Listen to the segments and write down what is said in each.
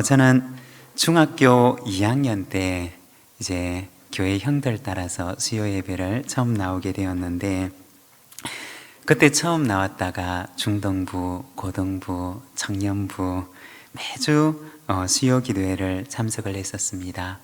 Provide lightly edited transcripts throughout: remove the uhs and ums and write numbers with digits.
저는 중학교 2학년 때 이제 교회 형들 따라서 수요 예배를 처음 나오게 되었는데, 그때 처음 나왔다가 중등부, 고등부, 청년부 매주 수요 기도회를 참석을 했었습니다.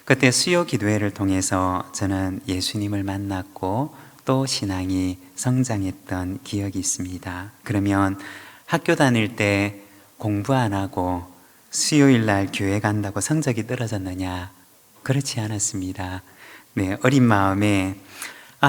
그때 수요 기도회를 통해서 저는 예수님을 만났고 또 신앙이 성장했던 기억이 있습니다. 그러면 학교 다닐 때 공부 안 하고 수요일 날 교회 간다고 성적이 떨어졌느냐? 그렇지 않았습니다. 네, 어린 마음에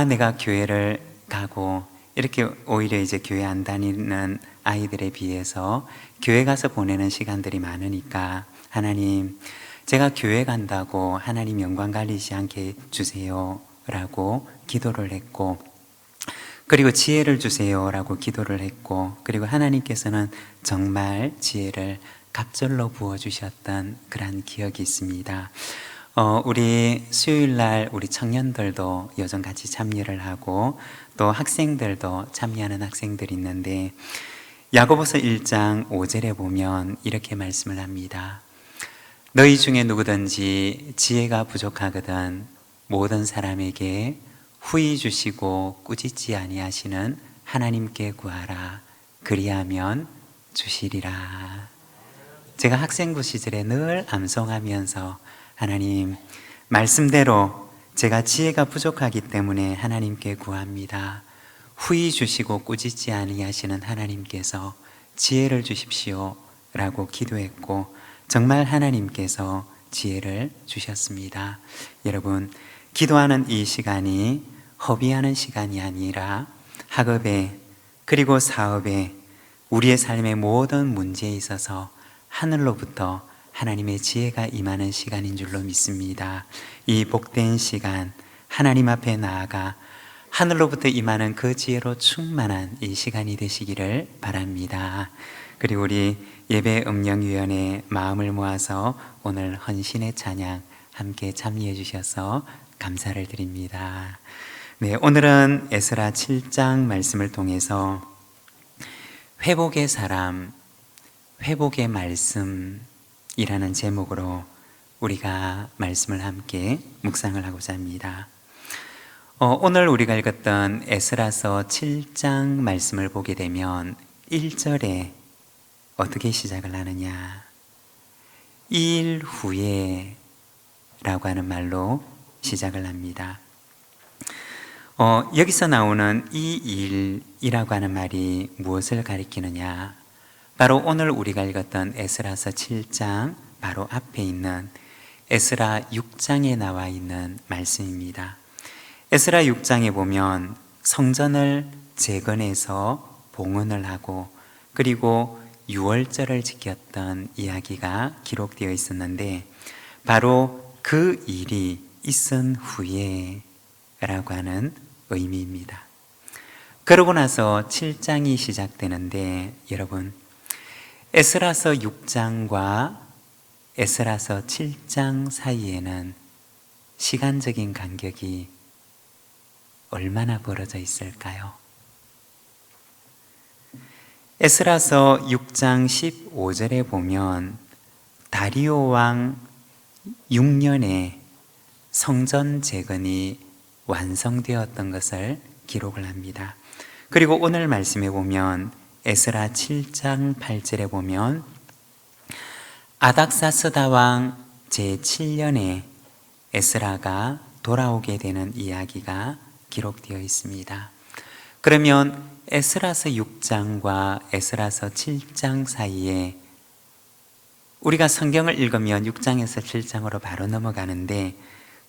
내가 교회를 가고 이렇게 오히려 이제 교회 안 다니는 아이들에 비해서 교회 가서 보내는 시간들이 많으니까, 하나님, 제가 교회 간다고 하나님 영광 가리지 않게 주세요 라고 기도를 했고, 그리고 지혜를 주세요 라고 기도를 했고, 그리고 하나님께서는 정말 지혜를 갑절로 부어주셨던 그런 기억이 있습니다. 우리 수요일날 우리 청년들도 여전 같이 참여를 하고 또 학생들도 참여하는 학생들이 있는데, 야고보서 1장 5절에 보면 이렇게 말씀을 합니다. 너희 중에 누구든지 지혜가 부족하거든 모든 사람에게 후히 주시고 꾸짖지 아니하시는 하나님께 구하라. 그리하면 주시리라. 제가 학생부 시절에 늘 암송하면서, 하나님, 말씀대로 제가 지혜가 부족하기 때문에 하나님께 구합니다. 후히 주시고 꾸짖지 아니하시는 하나님께서 지혜를 주십시오 라고 기도했고, 정말 하나님께서 지혜를 주셨습니다. 여러분, 기도하는 이 시간이 허비하는 시간이 아니라 학업에 그리고 사업에 우리의 삶의 모든 문제에 있어서 하늘로부터 하나님의 지혜가 임하는 시간인 줄로 믿습니다. 이 복된 시간, 하나님 앞에 나아가 하늘로부터 임하는 그 지혜로 충만한 이 시간이 되시기를 바랍니다. 그리고 우리 예배 음령위원회 마음을 모아서 오늘 헌신의 찬양 함께 참여해 주셔서 감사를 드립니다. 네, 오늘은 에스라 7장 말씀을 통해서 회복의 사람, 회복의 말씀이라는 제목으로 우리가 말씀을 함께 묵상을 하고자 합니다. 오늘 우리가 읽었던 에스라서 7장 말씀을 보게 되면 1절에 어떻게 시작을 하느냐? 2일 후에 라고 하는 말로 시작을 합니다. 여기서 나오는 이 일이라고 하는 말이 무엇을 가리키느냐? 바로 오늘 우리가 읽었던 에스라서 7장 바로 앞에 있는 에스라 6장에 나와 있는 말씀입니다. 에스라 6장에 보면 성전을 재건해서 봉헌을 하고 그리고 유월절을 지켰던 이야기가 기록되어 있었는데, 바로 그 일이 있은 후에 라고 하는 의미입니다. 그러고 나서 7장이 시작되는데, 여러분, 에스라서 6장과 에스라서 7장 사이에는 시간적인 간격이 얼마나 벌어져 있을까요? 에스라서 6장 15절에 보면 다리오 왕 6년에 성전 재건이 완성되었던 것을 기록을 합니다. 그리고 오늘 말씀에 보면 에스라 7장 8절에 보면 아닥사스다 왕 제7년에 에스라가 돌아오게 되는 이야기가 기록되어 있습니다. 그러면 에스라서 6장과 에스라서 7장 사이에 우리가 성경을 읽으면 6장에서 7장으로 바로 넘어가는데,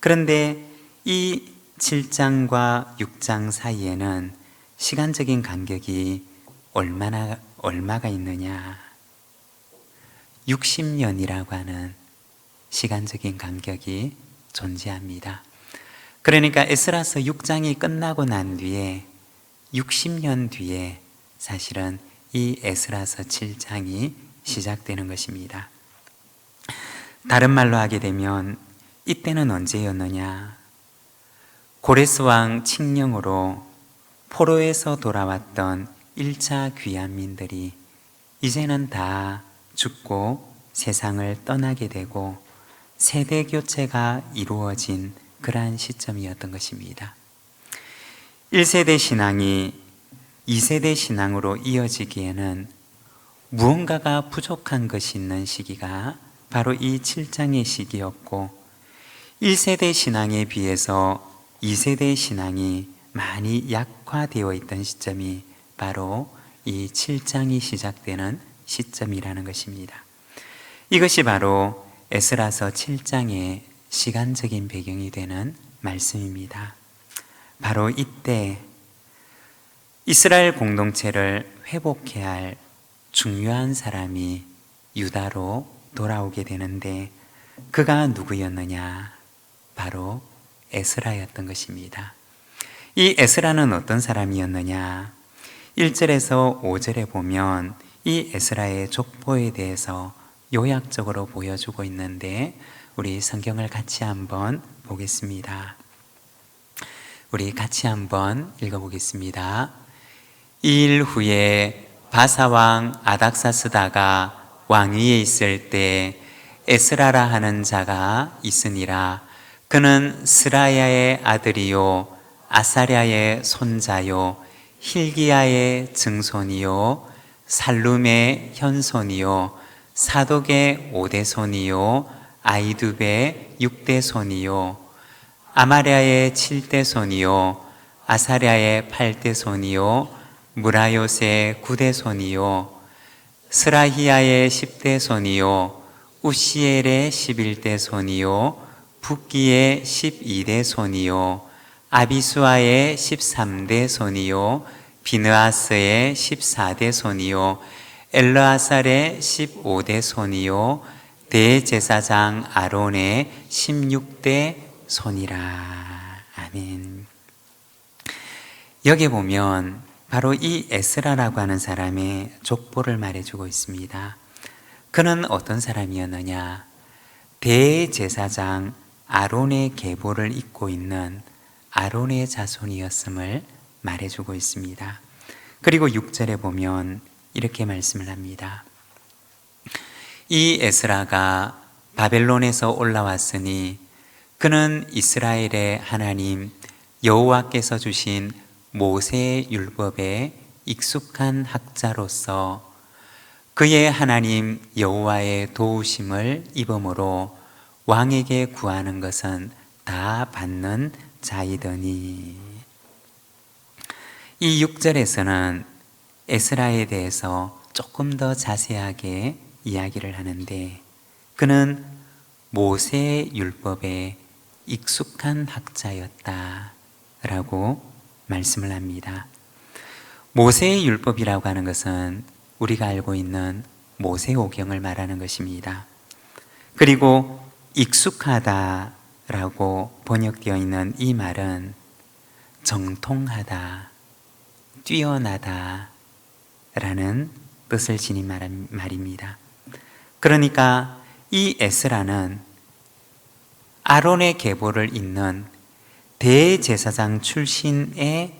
그런데 이 7장과 6장 사이에는 시간적인 간격이 얼마가 있느냐? 60년이라고 하는 시간적인 간격이 존재합니다. 그러니까 에스라서 6장이 끝나고 난 뒤에 60년 뒤에 사실은 이 에스라서 7장이 시작되는 것입니다. 다른 말로 하게 되면 이때는 언제였느냐? 고레스 왕 칙령으로 포로에서 돌아왔던 1차 귀환민들이 이제는 다 죽고 세상을 떠나게 되고 세대 교체가 이루어진 그러한 시점이었던 것입니다. 1세대 신앙이 2세대 신앙으로 이어지기에는 무언가가 부족한 것이 있는 시기가 바로 이 7장의 시기였고, 1세대 신앙에 비해서 2세대 신앙이 많이 약화되어 있던 시점이 바로 이 7장이 시작되는 시점이라는 것입니다. 이것이 바로 에스라서 7장의 시간적인 배경이 되는 말씀입니다. 바로 이때 이스라엘 공동체를 회복해야 할 중요한 사람이 유다로 돌아오게 되는데, 그가 누구였느냐? 바로 에스라였던 것입니다. 이 에스라는 어떤 사람이었느냐? 1절에서 5절에 보면 이 에스라의 족보에 대해서 요약적으로 보여주고 있는데, 우리 성경을 같이 한번 보겠습니다. 우리 같이 한번 읽어보겠습니다. 2일 후에 바사왕 아닥사스다가 왕위에 있을 때 에스라라 하는 자가 있으니라. 그는 스라야의 아들이요 아사랴의 손자요 힐기야의 증손이요 살룸의 현손이요 사독의 5대손이요 아이두베의 6대손이요 아마랴의 7대손이요 아사랴의 8대손이요 무라요스의 9대손이요 스라히야의 10대손이요 우시엘의 11대손이요 붓기의 12대손이요 아비수아의 13대손이요 비느아스의 14대손이요 엘르아살의 15대손이요 대제사장 아론의 16대손이라. 아멘. 여기 보면 바로 이 에스라라고 하는 사람의 족보를 말해주고 있습니다. 그는 어떤 사람이었느냐? 대제사장 아론의 계보를 잇고 있는 아론의 자손이었음을 말해주고 있습니다. 그리고 6절에 보면 이렇게 말씀을 합니다. 이 에스라가 바벨론에서 올라왔으니 그는 이스라엘의 하나님 여호와께서 주신 모세의 율법에 익숙한 학자로서 그의 하나님 여호와의 도우심을 입음으로 왕에게 구하는 것은 다 받는 자이더니. 이 6절에서는 에스라에 대해서 조금 더 자세하게 이야기를 하는데, 그는 모세의 율법에 익숙한 학자였다라고 말씀을 합니다. 모세의 율법이라고 하는 것은 우리가 알고 있는 모세오경을 말하는 것입니다. 그리고 익숙하다라고 번역되어 있는 이 말은 정통하다, 뛰어나다 라는 뜻을 지닌 말입니다. 그러니까 이 에스라는 아론의 계보를 잇는 대제사장 출신의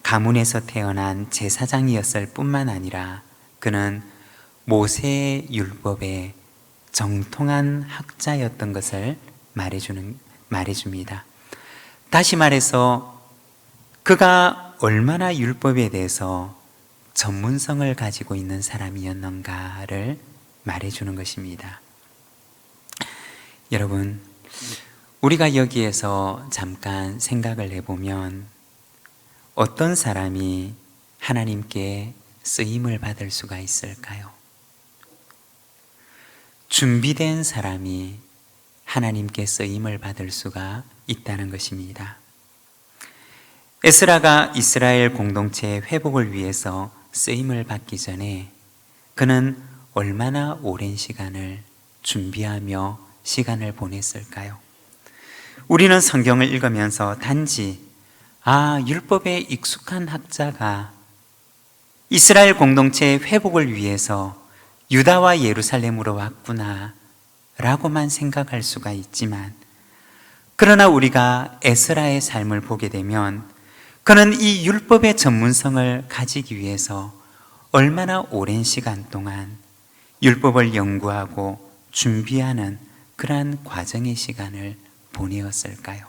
가문에서 태어난 제사장이었을 뿐만 아니라 그는 모세의 율법에 정통한 학자였던 것을 말해줍니다. 다시 말해서 그가 얼마나 율법에 대해서 전문성을 가지고 있는 사람이었는가를 말해주는 것입니다. 여러분, 우리가 여기에서 잠깐 생각을 해보면 어떤 사람이 하나님께 쓰임을 받을 수가 있을까요? 준비된 사람이 하나님께 쓰임을 받을 수가 있다는 것입니다. 에스라가 이스라엘 공동체의 회복을 위해서 쓰임을 받기 전에 그는 얼마나 오랜 시간을 준비하며 시간을 보냈을까요? 우리는 성경을 읽으면서 단지 율법에 익숙한 학자가 이스라엘 공동체의 회복을 위해서 유다와 예루살렘으로 왔구나 라고만 생각할 수가 있지만, 그러나 우리가 에스라의 삶을 보게 되면 그는 이 율법의 전문성을 가지기 위해서 얼마나 오랜 시간 동안 율법을 연구하고 준비하는 그러한 과정의 시간을 보내었을까요?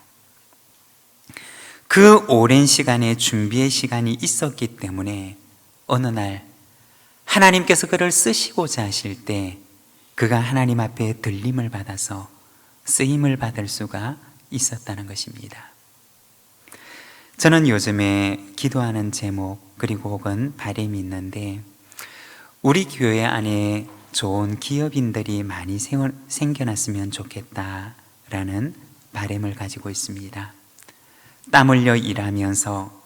그 오랜 시간의 준비의 시간이 있었기 때문에 어느 날 하나님께서 그를 쓰시고자 하실 때 그가 하나님 앞에 들림을 받아서 쓰임을 받을 수가 있었다는 것입니다. 저는 요즘에 기도하는 제목 그리고 혹은 바람이 있는데, 우리 교회 안에 좋은 기업인들이 많이 생겨났으면 좋겠다라는 바람을 가지고 있습니다. 땀 흘려 일하면서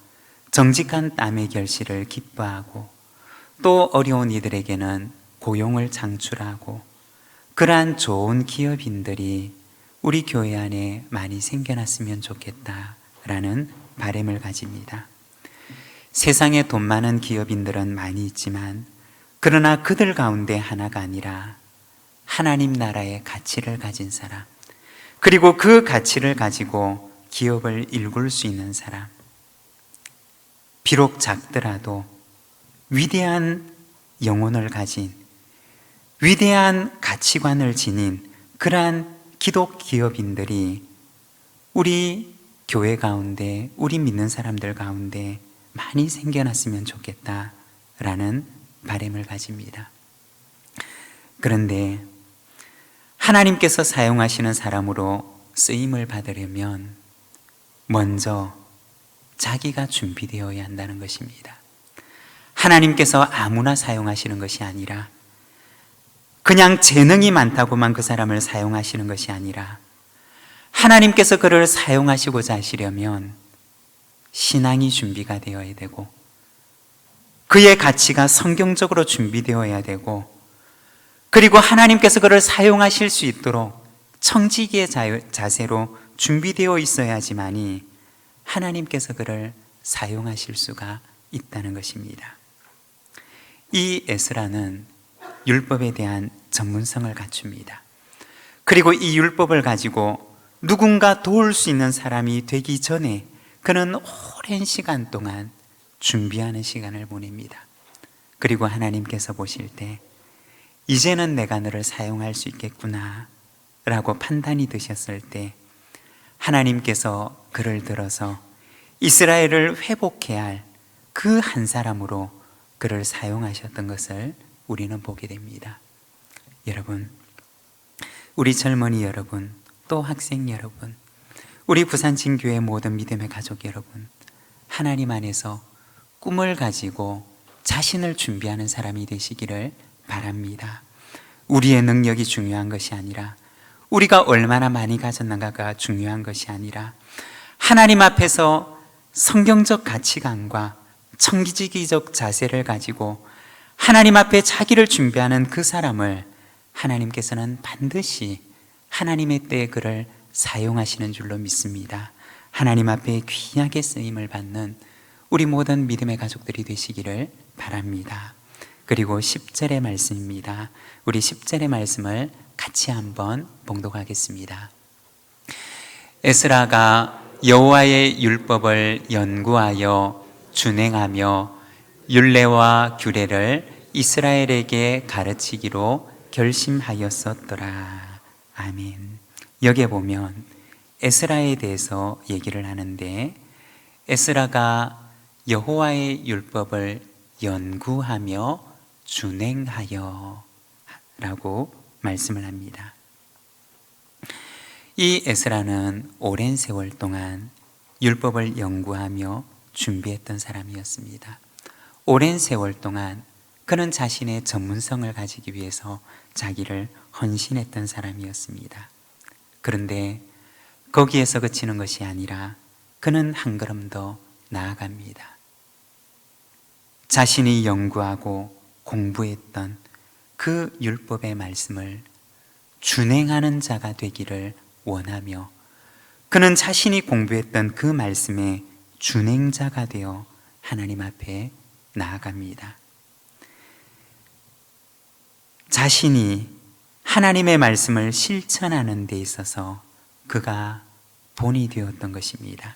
정직한 땀의 결실을 기뻐하고 또 어려운 이들에게는 고용을 창출하고 그러한 좋은 기업인들이 우리 교회 안에 많이 생겨났으면 좋겠다라는 바람을 가집니다. 세상에 돈 많은 기업인들은 많이 있지만 그러나 그들 가운데 하나가 아니라 하나님 나라의 가치를 가진 사람, 그리고 그 가치를 가지고 기업을 일굴 수 있는 사람, 비록 작더라도 위대한 영혼을 가진 위대한 가치관을 지닌 그러한 기독 기업인들이 우리 교회 가운데, 우리 믿는 사람들 가운데 많이 생겨났으면 좋겠다라는 바람을 가집니다. 그런데 하나님께서 사용하시는 사람으로 쓰임을 받으려면 먼저 자기가 준비되어야 한다는 것입니다. 하나님께서 아무나 사용하시는 것이 아니라, 그냥 재능이 많다고만 그 사람을 사용하시는 것이 아니라, 하나님께서 그를 사용하시고자 하시려면 신앙이 준비가 되어야 되고, 그의 가치가 성경적으로 준비되어야 되고, 그리고 하나님께서 그를 사용하실 수 있도록 청지기의 자세로 준비되어 있어야지만이 하나님께서 그를 사용하실 수가 있다는 것입니다. 이 에스라는 율법에 대한 전문성을 갖춥니다. 그리고 이 율법을 가지고 누군가 도울 수 있는 사람이 되기 전에 그는 오랜 시간 동안 준비하는 시간을 보냅니다. 그리고 하나님께서 보실 때 이제는 내가 너를 사용할 수 있겠구나 라고 판단이 드셨을 때 하나님께서 그를 들어서 이스라엘을 회복해야 할 그 한 사람으로 그를 사용하셨던 것을 우리는 보게 됩니다. 여러분, 우리 젊은이 여러분, 또 학생 여러분, 우리 부산진교회 모든 믿음의 가족 여러분, 하나님 안에서 꿈을 가지고 자신을 준비하는 사람이 되시기를 바랍니다. 우리의 능력이 중요한 것이 아니라, 우리가 얼마나 많이 가졌는가가 중요한 것이 아니라, 하나님 앞에서 성경적 가치관과 청지기적 자세를 가지고 하나님 앞에 자기를 준비하는 그 사람을 하나님께서는 반드시 하나님의 때에 그를 사용하시는 줄로 믿습니다. 하나님 앞에 귀하게 쓰임을 받는 우리 모든 믿음의 가족들이 되시기를 바랍니다. 그리고 10절의 말씀입니다. 우리 10절의 말씀을 같이 한번 봉독하겠습니다. 에스라가 여호와의 율법을 연구하여 준행하며 율례와 규례를 이스라엘에게 가르치기로 결심하였었더라. 아멘. 여기에 보면 에스라에 대해서 얘기를 하는데, 에스라가 여호와의 율법을 연구하며 준행하여 라고 말씀을 합니다. 이 에스라는 오랜 세월 동안 율법을 연구하며 준비했던 사람이었습니다. 오랜 세월 동안 그는 자신의 전문성을 가지기 위해서 자기를 헌신했던 사람이었습니다. 그런데 거기에서 그치는 것이 아니라 그는 한 걸음 더 나아갑니다. 자신이 연구하고 공부했던 그 율법의 말씀을 준행하는 자가 되기를 원하며, 그는 자신이 공부했던 그 말씀의 준행자가 되어 하나님 앞에 나아갑니다. 자신이 하나님의 말씀을 실천하는 데 있어서 그가 본이 되었던 것입니다.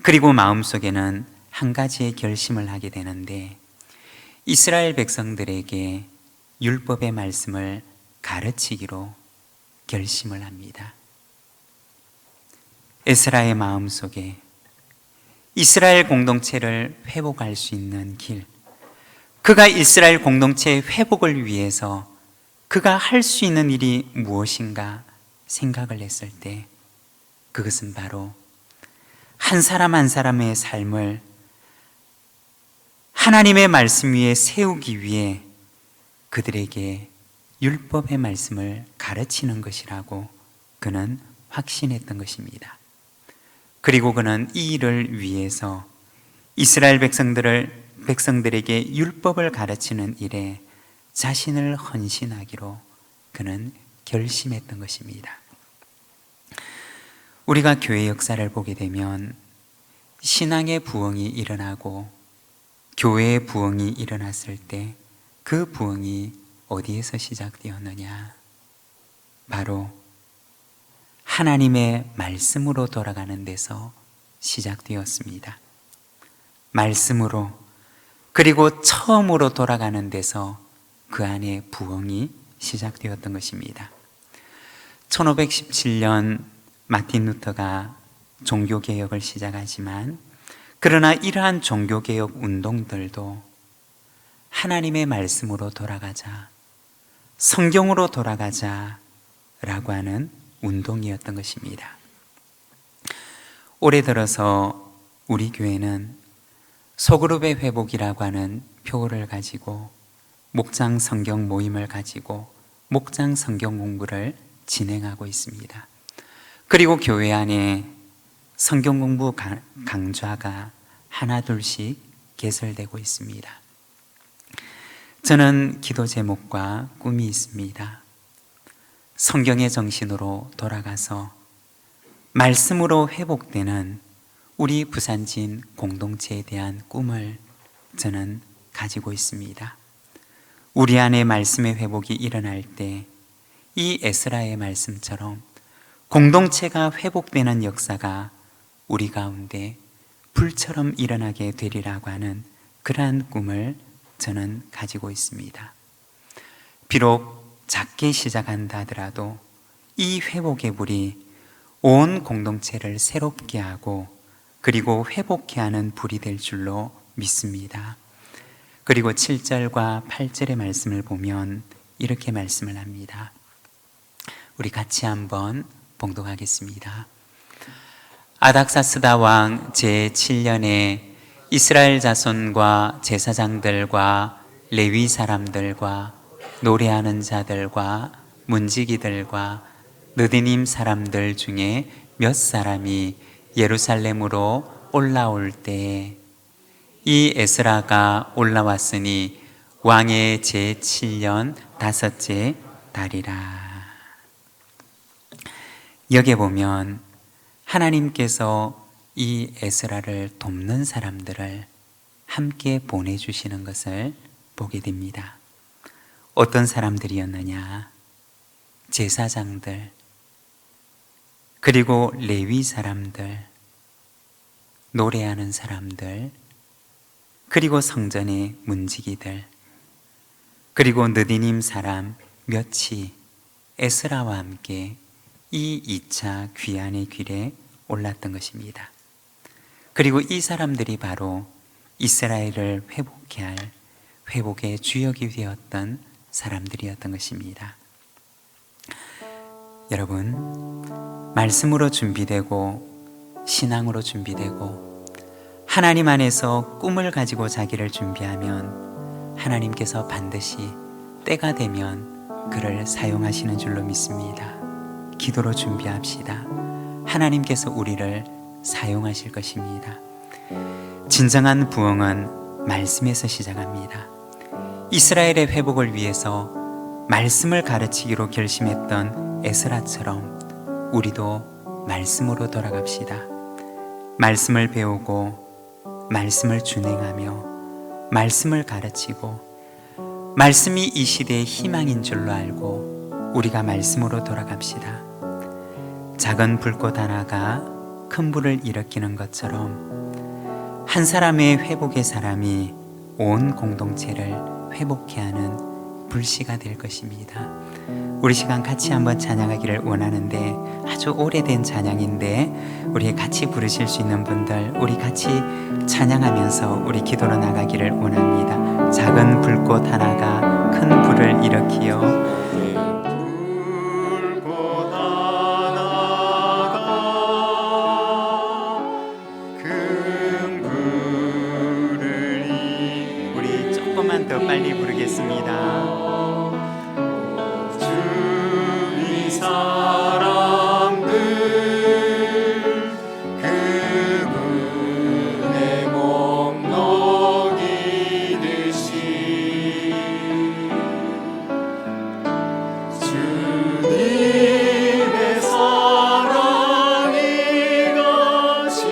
그리고 마음속에는 한 가지의 결심을 하게 되는데, 이스라엘 백성들에게 율법의 말씀을 가르치기로 결심을 합니다. 에스라의 마음속에 이스라엘 공동체를 회복할 수 있는 길, 그가 이스라엘 공동체의 회복을 위해서 그가 할 수 있는 일이 무엇인가 생각을 했을 때 그것은 바로 한 사람 한 사람의 삶을 하나님의 말씀 위에 세우기 위해 그들에게 율법의 말씀을 가르치는 것이라고 그는 확신했던 것입니다. 그리고 그는 이 일을 위해서 이스라엘 백성들에게 율법을 가르치는 일에 자신을 헌신하기로 그는 결심했던 것입니다. 우리가 교회 역사를 보게 되면 신앙의 부흥이 일어나고 교회의 부흥이 일어났을 때 그 부흥이 어디에서 시작되었느냐? 바로 하나님의 말씀으로 돌아가는 데서 시작되었습니다. 말씀으로, 그리고 처음으로 돌아가는 데서 그 안에 부흥이 시작되었던 것입니다. 1517년 마틴 루터가 종교개혁을 시작하지만 그러나 이러한 종교개혁 운동들도 하나님의 말씀으로 돌아가자, 성경으로 돌아가자 라고 하는 운동이었던 것입니다. 올해 들어서 우리 교회는 소그룹의 회복이라고 하는 표어를 가지고 목장 성경 모임을 가지고 목장 성경 공부를 진행하고 있습니다. 그리고 교회 안에 성경 공부 강좌가 하나 둘씩 개설되고 있습니다. 저는 기도 제목과 꿈이 있습니다. 성경의 정신으로 돌아가서 말씀으로 회복되는 우리 부산진 공동체에 대한 꿈을 저는 가지고 있습니다. 우리 안에 말씀의 회복이 일어날 때 이 에스라의 말씀처럼 공동체가 회복되는 역사가 우리 가운데 불처럼 일어나게 되리라고 하는 그러한 꿈을 저는 가지고 있습니다. 비록 작게 시작한다 하더라도 이 회복의 불이 온 공동체를 새롭게 하고 그리고 회복케 하는 불이 될 줄로 믿습니다. 그리고 7절과 8절의 말씀을 보면 이렇게 말씀을 합니다. 우리 같이 한번 봉독하겠습니다. 아닥사스다 왕 제7년에 이스라엘 자손과 제사장들과 레위 사람들과 노래하는 자들과 문지기들과 느디님 사람들 중에 몇 사람이 예루살렘으로 올라올 때에 이 에스라가 올라왔으니 왕의 제7년 다섯째 달이라. 여기에 보면 하나님께서 이 에스라를 돕는 사람들을 함께 보내주시는 것을 보게 됩니다. 어떤 사람들이었느냐? 제사장들, 그리고 레위 사람들, 노래하는 사람들, 그리고 성전의 문지기들, 그리고 느디님 사람 몇이 에스라와 함께 이 2차 귀환의 길에 올랐던 것입니다. 그리고 이 사람들이 바로 이스라엘을 회복케 할 회복의 주역이 되었던 사람들이었던 것입니다. 여러분, 말씀으로 준비되고 신앙으로 준비되고 하나님 안에서 꿈을 가지고 자기를 준비하면 하나님께서 반드시 때가 되면 그를 사용하시는 줄로 믿습니다. 기도로 준비합시다. 하나님께서 우리를 사용하실 것입니다. 진정한 부흥은 말씀에서 시작합니다. 이스라엘의 회복을 위해서 말씀을 가르치기로 결심했던 에스라처럼 우리도 말씀으로 돌아갑시다. 말씀을 배우고 말씀을 준행하며 말씀을 가르치고 말씀이 이 시대의 희망인 줄로 알고 우리가 말씀으로 돌아갑시다. 작은 불꽃 하나가 큰 불을 일으키는 것처럼 한 사람의 회복의 사람이 온 공동체를 회복케 하는 불씨가 될 것입니다. 우리 시간 같이 한번 찬양하기를 원하는데, 아주 오래된 찬양인데 우리 같이 부르실 수 있는 분들, 우리 같이 찬양하면서 우리 기도로 나가기를 원합니다. 작은 불꽃 하나가 큰 불을 일으키어 더 빨리 부르겠습니다. 주위 사람들 그분의 몸 녹이듯이 주님의 사랑이 같이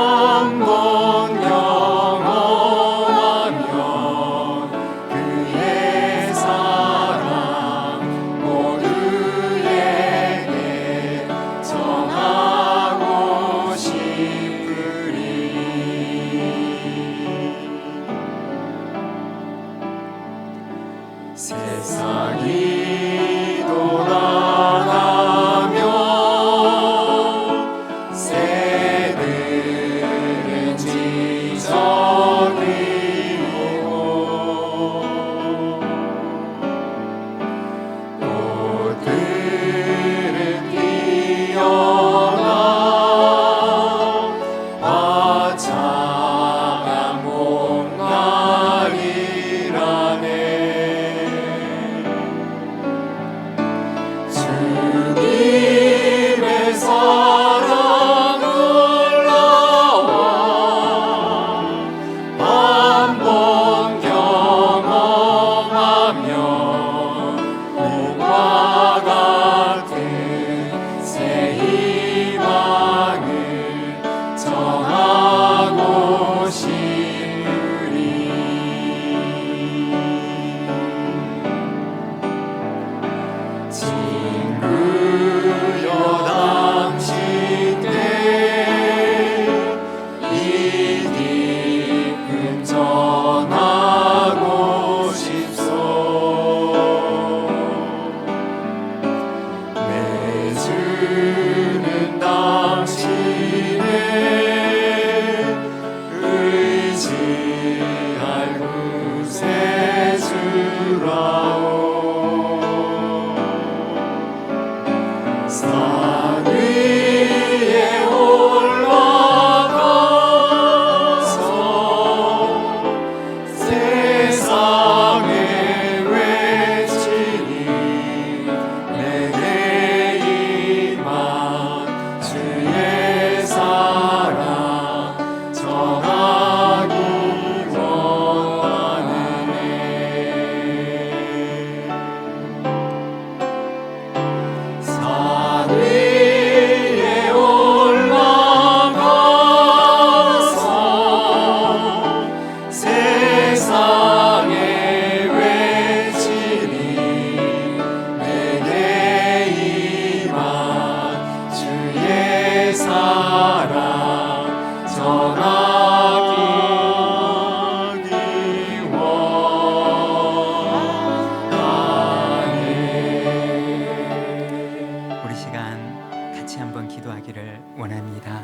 한번 세상이 돌아가면 새들은 지저귀고 꽃들은 피어나 화창한 봄날이라네. 주님의 사랑 올라와 한번 경험하면 꿈과 같은 새 희망을 전하고 싶으리. 친구여 당신께 이 기쁨 전하고 싶소. 매주는 당신의 의지할 구세주라오. 산 위에 올라가서 세상에 외치니 내게 임한 주의 사랑 전하기 원하네. 산 위에 올라가서 세상에 외치니 내게 임한 주의 사랑 전하기 원하네. 우리 시간 같이 한번 기도하기를 원합니다.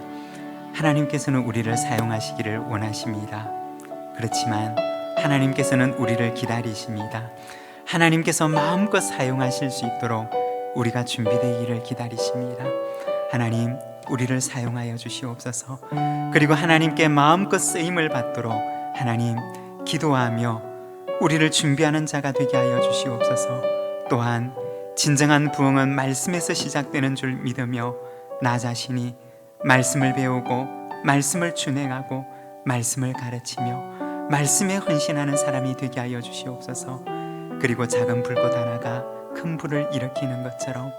하나님께서는 우리를 사용하시기를 원하십니다. 그렇지만 하나님께서는 우리를 기다리십니다. 하나님께서 마음껏 사용하실 수 있도록 우리가 준비되기를 기다리십니다. 하나님, 우리를 사용하여 주시옵소서. 그리고 하나님께 마음껏 쓰임을 받도록 하나님 기도하며 우리를 준비하는 자가 되게 하여 주시옵소서. 또한 진정한 부흥은 말씀에서 시작되는 줄 믿으며 나 자신이 말씀을 배우고 말씀을 준행하고 말씀을 가르치며 말씀에 헌신하는 사람이 되게 하여 주시옵소서. 그리고 작은 불꽃 하나가 큰 불을 일으키는 것처럼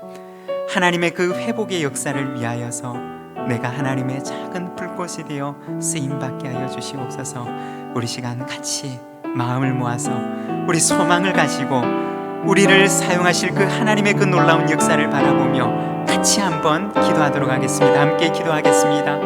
하나님의 그 회복의 역사를 위하여서 내가 하나님의 작은 불꽃이 되어 쓰임받게 하여 주시옵소서. 우리 시간 같이 마음을 모아서 우리 소망을 가지고 우리를 사용하실 그 하나님의 그 놀라운 역사를 바라보며 같이 한번 기도하도록 하겠습니다. 함께 기도하겠습니다.